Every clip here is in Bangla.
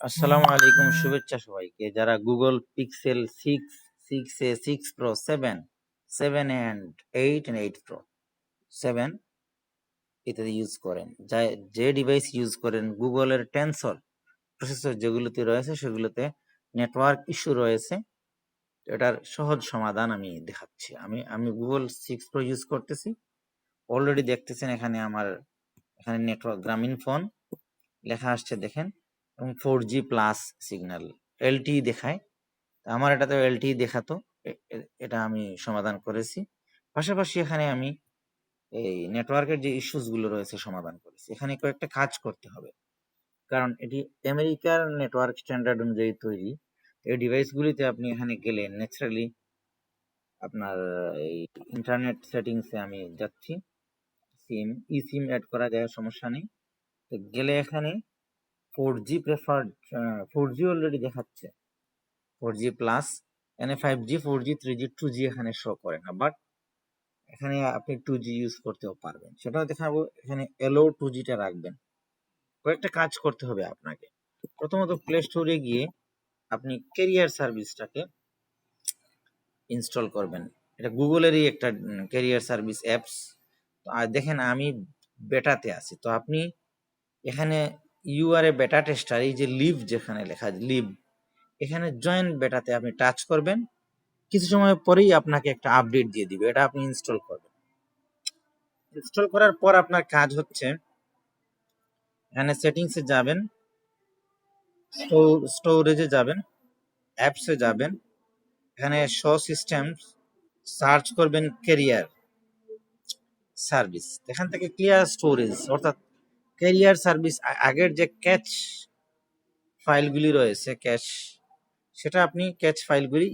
আসসালামু আলাইকুম, শুভেচ্ছা সবাইকে। যারা Google pixel 6 6a 6 pro 7 7 and 8 pro 7 ইত্যাদি ইউজ করেন, যে ডিভাইস ইউজ করেন গুগলের টেনসর প্রসেসর যেগুলোতে রয়েছে সেগুলোতে নেটওয়ার্ক ইস্যু রয়েছে, এটার সহজ সমাধান আমি দেখাচ্ছি। আমি গুগল 6 প্রো ইউজ করতেছি। অলরেডি দেখতেছেন এখানে এখানে নেটওয়ার্ক গ্রামীণ ফোন লেখা আসছে দেখেন, এবং 4G প্লাস সিগন্যাল এলটি দেখায়। আমার এটা তো এলটি দেখাতো, এটা আমি সমাধান করেছি। পাশাপাশি এখানে আমি এই নেটওয়ার্কের যে ইস্যুস গুলো রয়েছে সমাধান করেছি। এখানে কয়েকটা কাজ করতে হবে, কারণ এটি আমেরিকার নেটওয়ার্ক স্ট্যান্ডার্ড অনুযায়ী তৈরি। এই ডিভাইসগুলিতে আপনি এখানে গেলে ন্যাচারালি আপনার এই ইন্টারনেট সেটিংসে আমি যাচ্ছি, সিম অ্যাড করা যায়, সমস্যা নেই। তো গেলে এখানে 4G প্রেফার্ড, 4G অলরেডি দেখাচ্ছে, 4G প্লাস, এখানে 5G 4G 3G 2G এখানে শো করে না, বাট এখানে আপনি 2G ইউজ করতেও পারবেন, সেটাও দেখাবো। এখানে এলো 2Gটা রাখবেন। কয়েকটা কাজ করতে হবে আপনাকে। প্রথমত প্লে স্টোরে গিয়ে আপনি ক্যারিয়ার সার্ভিসটাকে ইনস্টল করবেন। এটা গুগলেরই একটা ক্যারিয়ার সার্ভিস অ্যাপস। আর দেখেন আমি বেটাতে আছি, তো আপনি এখানে ইউআরএ বেটা টেস্টার, এই যে লিভ যেখানে লেখা লিভ, এখানে জয়েন বেটাতে আপনি টাচ করবেন। কিছু সময় পরেই আপনাকে একটা আপডেট দিয়ে দিবে, এটা আপনি ইনস্টল করবেন। ইনস্টল করার পর আপনার কাজ হচ্ছে এখানে সেটিংসে যাবেন, স্টোরেজে যাবেন, অ্যাপসে যাবেন, এখানে শো সিস্টেম সার্চ করবেন ক্যারিয়ার সার্ভিস, এখান থেকে ক্লিয়ার স্টোরেজ অর্থাৎ ক্যারিয়ার সার্ভিস আগের যে ক্যাচ ফাইলগুলি রয়েছে ক্যাশ, সেটা আপনি ক্যাচ ফাইলগুলি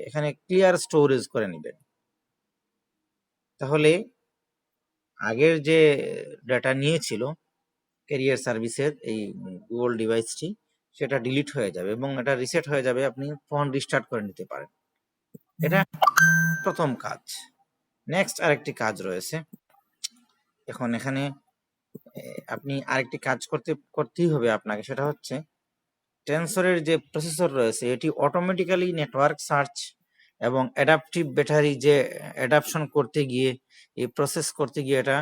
এখানে ক্লিয়ার স্টোরেজ করে নেবেন। তাহলে আগের যে ডাটা নিয়েছিল ক্যারিয়ার সার্ভিসের এই গুগল ডিভাইসটি, সেটা ডিলিট হয়ে যাবে এবং এটা রিসেট হয়ে যাবে, আপনি ফোন রিস্টার্ট করে নিতে পারেন। এটা প্রথম কাজ। নেক্সট আরেকটি কাজ রয়েছে। এখন এখানে আপনি আরেকটি কাজ করতেই হবে আপনাকে, সেটা হচ্ছে টেনসরের যে প্রসেসর রয়েছে এটি অটোমেটিক্যালি নেটওয়ার্ক সার্চ এবং অ্যাডাপটিভ ব্যাটারি যে অ্যাডাপশন করতে গিয়ে, এই প্রসেস করতে গিয়ে এটা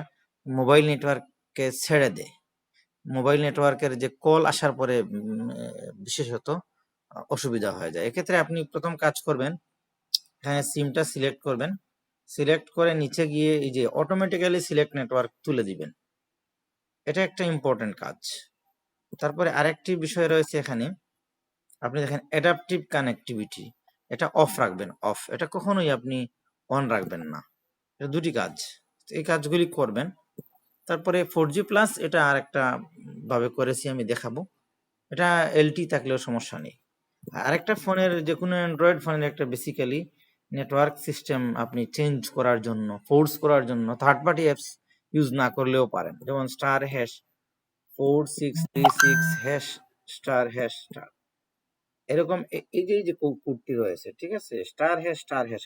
মোবাইল নেটওয়ার্ককে ছেড়ে দেয়। মোবাইল নেটওয়ার্কের যে কল আসার পরে বিশেষত অসুবিধা হয়ে যায়। এক্ষেত্রে আপনি প্রথম কাজ করবেন, এখানে সিমটা সিলেক্ট করবেন, সিলেক্ট করে নিচে গিয়ে এই যে অটোমেটিক্যালি সিলেক্ট নেটওয়ার্ক তুলে দিবেন, এটা একটা ইম্পর্টেন্ট কাজ। তারপরে আরেকটি বিষয় রয়েছে এখানে, আপনি দেখেন অ্যাডাপটিভ কানেক্টিভিটি, এটা অফ রাখবেন, অফ, এটা কখনোই আপনি অন রাখবেন না। এটা দুটি কাজ, এই কাজগুলি করবেন। তারপরে 4G প্লাস, এটা আরেকটা ভাবে করেছি, আমি দেখাবো। এটা এলটি থাকলেও সমস্যা নেই। আরেকটা ফোনের, যে কোনো অ্যান্ড্রয়েড ফোনের একটা বেসিক্যালি নেটওয়ার্ক সিস্টেম আপনি চেঞ্জ করার জন্য, ফোর্স করার জন্য থার্ড পার্টি অ্যাপস ইউজ না করলেও পারেন, যেমন *4636# *# এরকম এই যে কোডটি রয়েছে, ঠিক আছে, *#*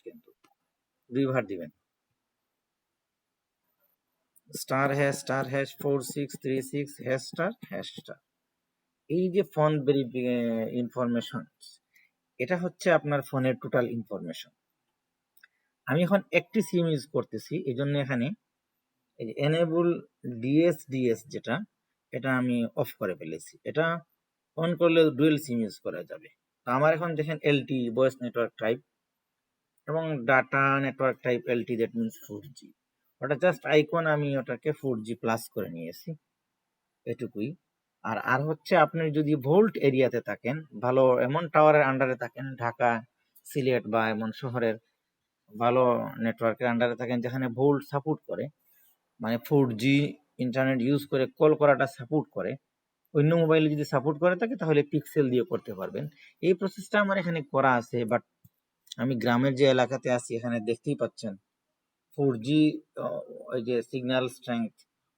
কিন্তু দুইবার দিবেন, *#*4636# এই যে ফোন ইনফরমেশন, এটা হচ্ছে আপনার ফোনের টোটাল ইনফরমেশন। আমি এখন একটি সিম ইউজ করতেছি, এই জন্য এখানে এনেবল ডিএসডিএস যেটা, এটা আমি অফ করে ফেলেছি। এটা অন করলে ডুয়েল সিম ইউজ করা যাবে। তো আমার এখন দেখেন এলটি ভয়েস নেটওয়ার্ক টাইপ এবং data network type LT, that means 4G। ওটা জাস্ট আইকন, আমি ওটাকে 4G প্লাস করে নিয়েছি, এটুকুই। আর হচ্ছে আপনি যদি ভোল্ট এরিয়াতে থাকেন, ভালো এমন টাওয়ারের আন্ডারে থাকেন, ঢাকা, সিলেট বা এমন শহরের ভালো নেটওয়ার্কের আন্ডারে থাকেন যেখানে ভোল্ট সাপোর্ট করে, মানে 4G ইন্টারনেট ইউজ করে কল করাটা সাপোর্ট করে, অন্য মোবাইলে যদি সাপোর্ট করে থাকে তাহলে পিক্সেল দিয়ে করতে পারবেন। এই প্রসেসটা আমার এখানে করা আছে, বাট আমি গ্রামের যে এলাকাতে আছি এখানে দেখতেই পাচ্ছেন 4G ওই যে সিগন্যাল স্ট্রেংথ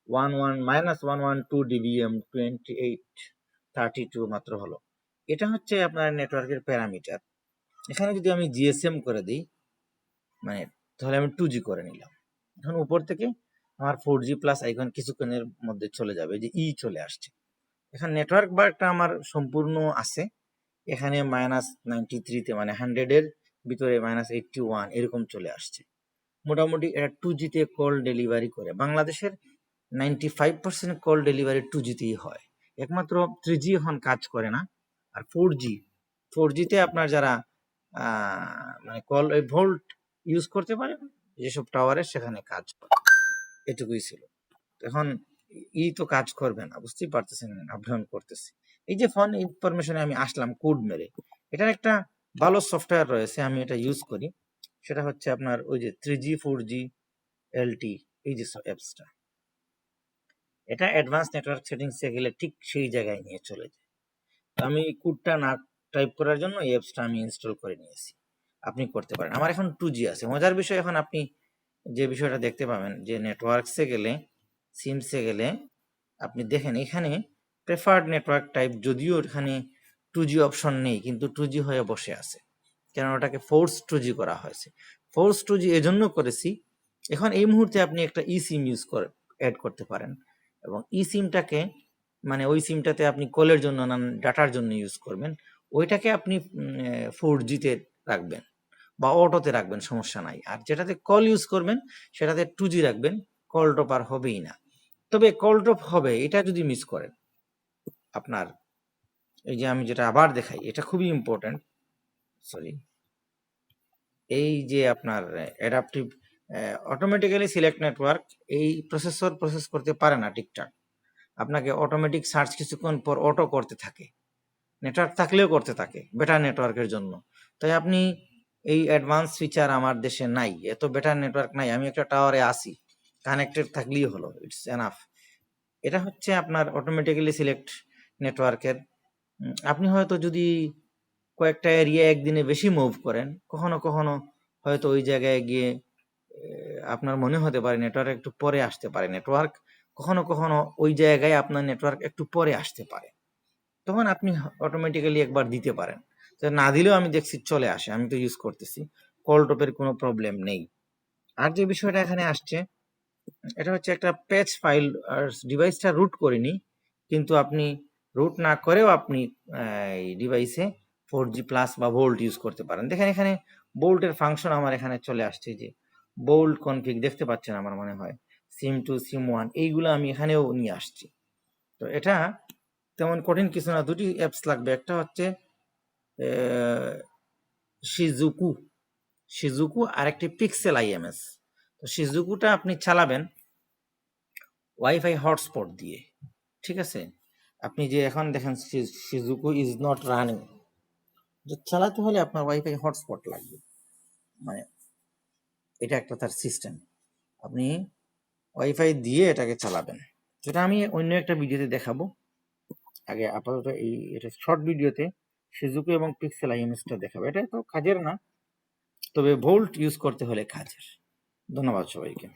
112 dBm 2832 মাত্র হলো। এটা হচ্ছে আপনার নেটওয়ার্কের প্যারামিটার। এখানে যদি আমি জিএসএম করে দিই, মানে তাহলে আমি 2G করে নিলাম। এখন উপর থেকে আমার 4G প্লাস আইকন কিছুক্ষণের মধ্যে চলে যাবে, যে চলে আসছে। এখন নেটওয়ার্ক বারটা আমার সম্পূর্ণ আছে, এখানে -93-তে মানে 100-এর ভিতরে -81 এরকম চলে আসছে। মোটামুটি এটা 2G-তে কল ডেলিভারি করে। বাংলাদেশের 95% কল ডেলিভারি 2G-তেই হয়, একমাত্র 3G এখন কাজ করে না। আর 4G-তে আপনার যারা মানে কল ভোল্ট ইউজ করতে পারে যেসব টাওয়ারে, সেখানে কাজ করে। এটুকুই ছিল। এখন তো কাজ করবে না, বুঝতেই পারতেছেন, আপ ডাউন করতেছি। এই যে ফোন ইনফরমেশনে আমি আসলাম কোড মেরে, এটার একটা ভালো সফটওয়্যার রয়েছে, আমি এটা ইউজ করি। সেটা হচ্ছে আপনার ওই যে 3G 4G LT, এই যে অ্যাপসটা, এটা অ্যাডভান্স নেটওয়ার্ক সেটিংসে গেলে ঠিক সেই জায়গায় নিয়ে চলে যায়। তো আমি কোডটা না টাইপ করার জন্য এই অ্যাপসটা আমি ইনস্টল করে নিয়েছি। আপনি করতে পারেন। আমার এখন 2G আছে। মজার বিষয়, এখন আপনি যে বিষয়টা দেখতে পাবেন যে নেটওয়ার্কসে গেলে, সিমসে গেলে আপনি দেখেন এখানে প্রেফার্ড নেটওয়ার্ক টাইপ, যদিও এখানে 2G অপশন নেই, কিন্তু 2G হয়ে বসে আছে, কারণ ওটাকে ফোর্স 2G করা হয়েছে। ফোর্স 2G এজন্য করেছি, এখন এই মুহূর্তে আপনি একটা ই সিম ইউজ করে অ্যাড করতে পারেন, এবং ই সিমটাকে মানে ওই সিমটাতে আপনি কলের জন্য না ডাটার জন্য ইউজ করবেন, ওইটাকে আপনি 4G-তে রাখবেন বা অটোতে রাখবেন, সমস্যা নাই। আর যেটাতে কল ইউজ করবেন সেটাতে 2G রাখবেন, কল ড্রপ আর হবেই না। তবে কল ড্রপ হবে এটা যদি মিস করেন আপনার, এই যে আমি যেটা আবার দেখাই, এটা খুবই ইম্পর্টেন্ট, সরি, এই যে আপনার অ্যাডাপটিভ অটোমেটিক্যালি সিলেক্ট নেটওয়ার্ক, এই প্রসেসর প্রসেস করতে পারে না ঠিকঠাক, আপনাকে অটোমেটিক সার্চ কিছুক্ষণ পর অটো করতে থাকে, নেটওয়ার্ক থাকলেও করতে থাকে বেটার নেটওয়ার্কের জন্য। তাই আপনি এই অ্যাডভান্স ফিচার আমার দেশে নাই, এত বেটার নেটওয়ার্ক নাই, আমি একটা টাওয়ারে আসি, কানেক্টেড থাকলেই হলো, ইটস এনাফ। এটা হচ্ছে আপনার অটোমেটিক্যালি সিলেক্ট নেটওয়ার্কের। আপনি হয়তো যদি কয়েকটা এরিয়া একদিনে বেশি মুভ করেন, কখনো কখনো হয়তো ওই জায়গায় গিয়ে আপনার মনে হতে পারে নেটওয়ার্ক একটু পরে আসতে পারে, নেটওয়ার্ক কখনো কখনো ওই জায়গায় আপনার নেটওয়ার্ক একটু পরে আসতে পারে, তখন আপনি অটোমেটিক্যালি একবার দিতে পারেন। তো না দিলেও আমি দেখছি চলে আসে, আমি তো ইউজ করতেছি, কল টপের কোনো প্রবলেম নেই। আর যে বিষয়টা এখানে আসছে, এটা হচ্ছে একটা প্যাচ ফাইল, আর ডিভাইসটা রুট করিনি, কিন্তু আপনি রুট না করেও আপনি এই ডিভাইসে 4G প্লাস বা ভোল্ট ইউজ করতে পারেন। দেখেন এখানে বোল্টের ফাংশন আমার এখানে চলে আসছে, যে বোল্ট কনফিগ দেখতে পাচ্ছেন আমার মনে হয়, সিম 2 সিম 1 এইগুলো আমি এখানেও নিয়ে আসছি। তো এটা তেমন কঠিন কিছু না, দুটি অ্যাপস লাগবে, একটা হচ্ছে শিজুকু আর একটি পিক্সেল IMS। তো শিজুকুটা আপনি চালাবেন ওয়াইফাই হটস্পট দিয়ে, ঠিক আছে। আপনি যে এখন দেখেন শিজুকু ইজ নট রানিং, চালাতে হলে আপনার ওয়াইফাই হটস্পট লাগবে, মানে এটা একটা তার সিস্টেম, আপনি ওয়াইফাই দিয়ে এটাকে চালাবেন, যেটা আমি অন্য একটা ভিডিওতে দেখাবো। আগে আপাতত এটা শর্ট ভিডিওতে শিজুকু এবং পিক্সেল IMSটা দেখাবো। এটা তো কাজের না, তবে ভোল্ট ইউজ করতে হলে কাজের। ধন্যবাদ সবাইকে।